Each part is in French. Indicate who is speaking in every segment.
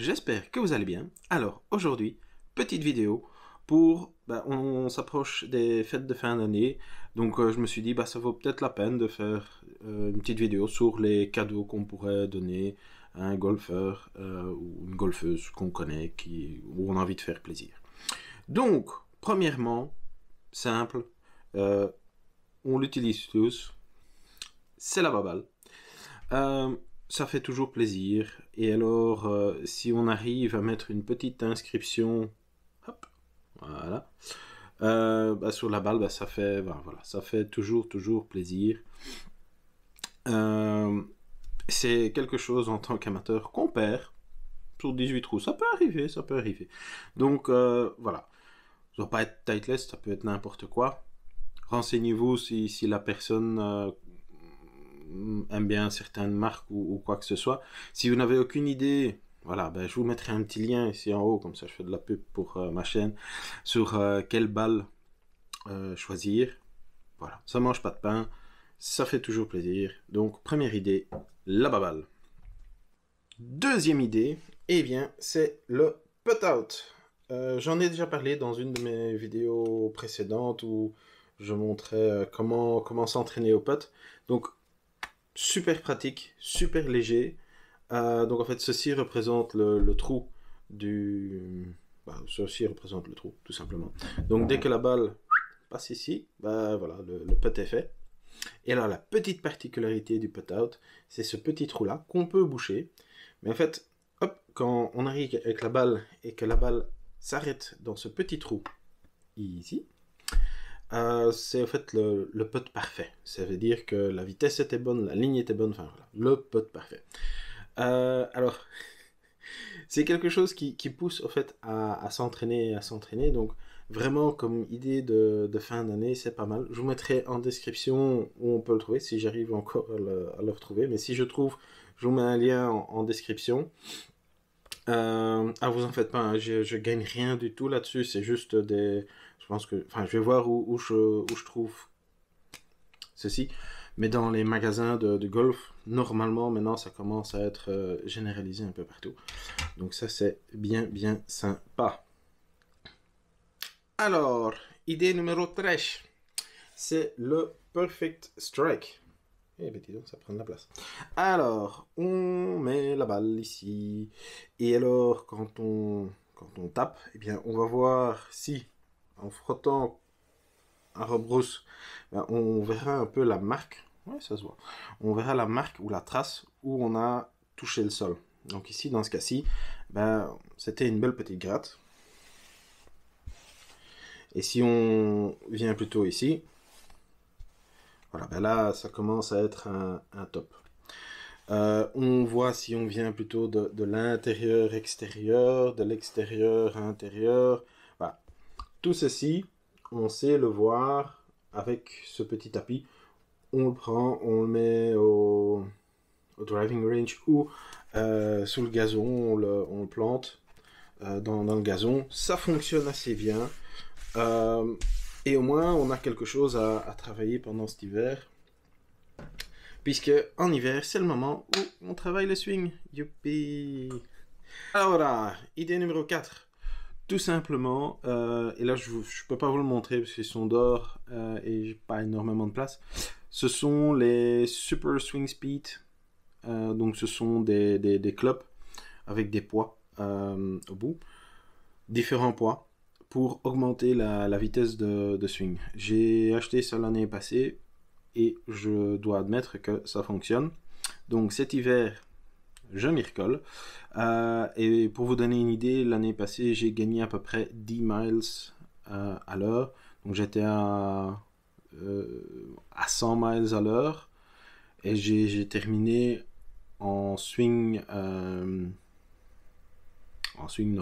Speaker 1: j'espère que vous allez bien. Alors, aujourd'hui, petite vidéo pour... on s'approche des fêtes de fin d'année, donc je me suis dit, ça vaut peut-être la peine de faire une petite vidéo sur les cadeaux qu'on pourrait donner à un golfeur ou une golfeuse qu'on connaît, où on a envie de faire plaisir. Donc, premièrement, simple, on l'utilise tous, c'est la baballe. Ça fait toujours plaisir. Et alors, si on arrive à mettre une petite inscription, hop, voilà, sur la balle, ça fait, voilà, ça fait toujours plaisir. C'est quelque chose en tant qu'amateur qu'on perd sur 18 trous. Ça peut arriver, ça peut arriver. Donc, voilà. Ça ne doit pas être Titleist, ça peut être n'importe quoi. Renseignez-vous si la personne aime bien certaines marques ou quoi que ce soit. Si vous n'avez aucune idée, voilà, je vous mettrai un petit lien ici en haut, comme ça je fais de la pub pour ma chaîne, sur quelle balle choisir. Voilà, ça mange pas de pain, ça fait toujours plaisir. Donc, première idée, la baballe. Deuxième idée, c'est le putt-out. J'en ai déjà parlé dans une de mes vidéos précédentes où je montrais comment s'entraîner au putt. Donc, super pratique, super léger. Donc en fait, ceci représente le trou du... ceci représente le trou, tout simplement. Donc dès que la balle passe ici, voilà, le putt est fait. Et alors la petite particularité du putt-out, c'est ce petit trou-là qu'on peut boucher. Mais en fait, hop, quand on arrive avec la balle et que la balle s'arrête dans ce petit trou, ici, c'est en fait le putt parfait. Ça veut dire que la vitesse était bonne, la ligne était bonne, enfin voilà, le putt parfait. Alors, c'est quelque chose qui pousse en fait à s'entraîner, donc vraiment comme idée de fin d'année, c'est pas mal. Je vous mettrai en description où on peut le trouver, si j'arrive encore à le retrouver, mais si je trouve, je vous mets un lien en description. Vous en faites pas, hein, je gagne rien du tout là-dessus, c'est juste des... Je pense que... Enfin, je vais voir où je trouve ceci. Mais dans les magasins de golf, normalement, maintenant, ça commence à être généralisé un peu partout. Donc ça, c'est bien sympa. Alors, idée numéro 13, c'est le Perfect Strike. Eh ben dis donc, ça prend de la place. Alors, on met la balle ici. Et alors, quand on tape, on va voir si, en frottant un rebrousse, on verra un peu la marque. Ouais, ça se voit. On verra la marque ou la trace où on a touché le sol. Donc ici, dans ce cas-ci, c'était une belle petite gratte. Et si on vient plutôt ici, voilà, là, ça commence à être un top. On voit si on vient plutôt de l'intérieur-extérieur, de l'extérieur-intérieur. Voilà. Tout ceci, on sait le voir avec ce petit tapis. On le prend, on le met au driving range ou sous le gazon, on le plante dans le gazon. Ça fonctionne assez bien. Et au moins, on a quelque chose à travailler pendant cet hiver. Puisque en hiver, c'est le moment où on travaille le swing. Youpi! Alors voilà, idée numéro 4. Tout simplement, et là je peux pas vous le montrer parce qu'ils sont d'or et j'ai pas énormément de place. Ce sont les Super Swing Speed. Donc ce sont des clubs avec des poids au bout. Différents poids pour augmenter la vitesse de swing. J'ai acheté ça l'année passée et je dois admettre que ça fonctionne. Donc cet hiver, je m'y recolle. Et pour vous donner une idée, l'année passée, j'ai gagné à peu près 10 miles à l'heure. Donc j'étais à 100 miles à l'heure. Et j'ai terminé en swing... swing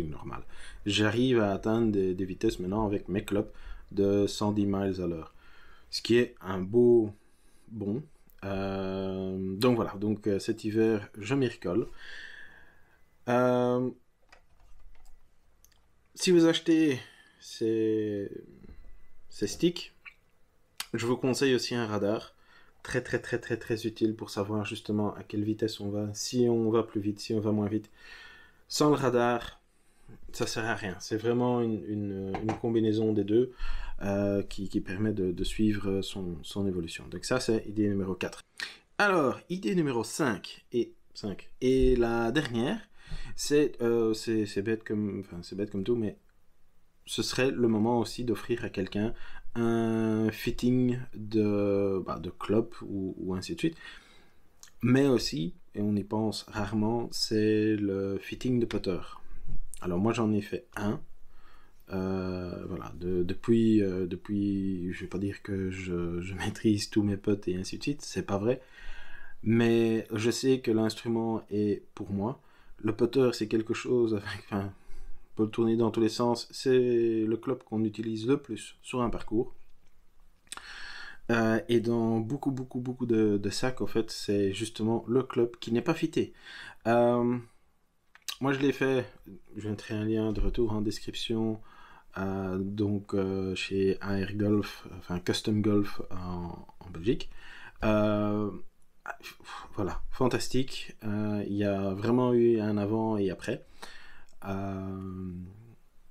Speaker 1: normal. J'arrive à atteindre des vitesses maintenant avec mes clubs de 110 miles à l'heure. Ce qui est un beau bon. Donc voilà, donc cet hiver, je m'y recolle. Si vous achetez ces sticks, je vous conseille aussi un radar. Très utile pour savoir justement à quelle vitesse on va, si on va plus vite, si on va moins vite. Sans le radar, ça sert à rien. C'est vraiment une combinaison des deux qui permet de suivre son évolution. Donc ça, c'est idée numéro 4. Alors, idée numéro 5. Et la dernière, c'est bête comme tout, mais ce serait le moment aussi d'offrir à quelqu'un un fitting de clope ou ainsi de suite. Mais aussi, et on y pense rarement, c'est le fitting de putter. Alors moi j'en ai fait un. Voilà, depuis, je vais pas dire que je maîtrise tous mes putts et ainsi de suite, c'est pas vrai. Mais je sais que l'instrument est pour moi. Le putter, c'est quelque chose avec, on peut le tourner dans tous les sens. C'est le club qu'on utilise le plus sur un parcours. Et dans beaucoup de sacs, en fait, c'est justement le club qui n'est pas fité. Moi, je l'ai fait. Je mettrai un lien de retour en description. Donc, chez AR Golf, enfin Custom Golf en Belgique. Voilà, fantastique. Il y a vraiment eu un avant et après.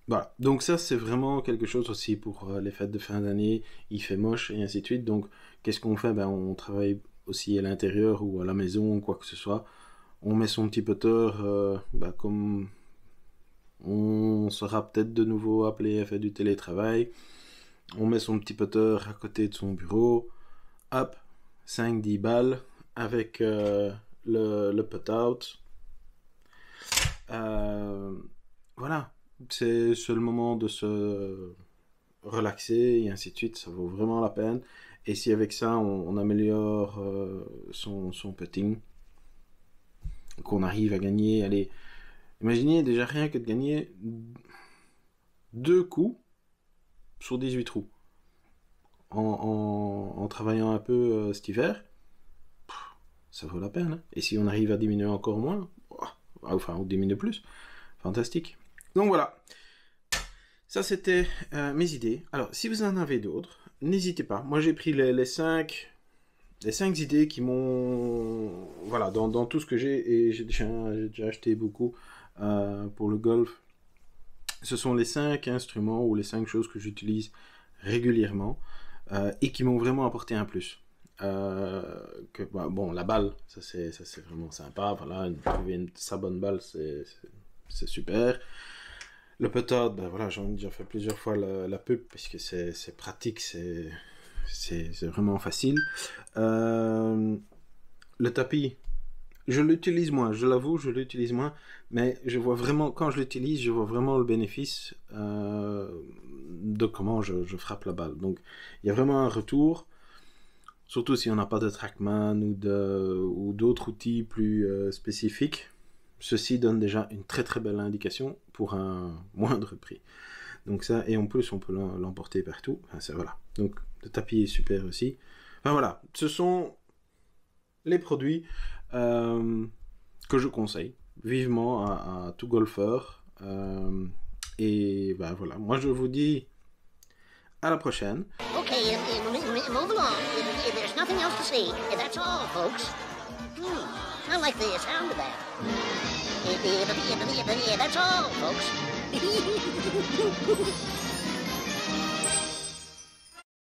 Speaker 1: Voilà, donc ça c'est vraiment quelque chose aussi pour les fêtes de fin d'année, il fait moche et ainsi de suite, donc qu'est-ce qu'on fait? On travaille aussi à l'intérieur ou à la maison, quoi que ce soit, on met son petit putter, comme on sera peut-être de nouveau appelé à faire du télétravail, on met son petit putter à côté de son bureau, hop, 5-10 balles avec le put-out, voilà. C'est le moment de se relaxer et ainsi de suite, ça vaut vraiment la peine. Et si avec ça on améliore son putting, qu'on arrive à gagner, allez, imaginez déjà rien que de gagner 2 coups sur 18 trous en travaillant un peu cet hiver, ça vaut la peine. Hein. Et si on arrive à diminuer encore moins, ou diminuer plus, fantastique. Donc voilà, ça c'était mes idées. Alors si vous en avez d'autres, n'hésitez pas. Moi j'ai pris les 5 idées qui m'ont... Voilà, dans tout ce que j'ai, et j'ai déjà acheté beaucoup pour le golf. Ce sont les 5 instruments ou les 5 choses que j'utilise régulièrement et qui m'ont vraiment apporté un plus. La balle, ça c'est vraiment sympa. Voilà, trouver sa bonne balle, c'est super. Le putter, voilà, j'en ai déjà fait plusieurs fois la pub parce que c'est pratique, c'est vraiment facile. Le tapis, je l'utilise moins, je l'avoue, je l'utilise moins, mais je vois vraiment, quand je l'utilise, je vois vraiment le bénéfice de comment je frappe la balle. Donc, il y a vraiment un retour, surtout si on n'a pas de TrackMan ou d'autres outils plus spécifiques. Ceci donne déjà une très très belle indication pour un moindre prix. Donc ça, et en plus on peut l'emporter partout. Enfin, voilà. Donc le tapis est super aussi. Enfin voilà, ce sont les produits que je conseille vivement à tout golfeur. Et voilà, moi je vous dis à la prochaine.
Speaker 2: Okay, move along. There's nothing else to see. That's all, folks. I like the sound of that. That's all, folks.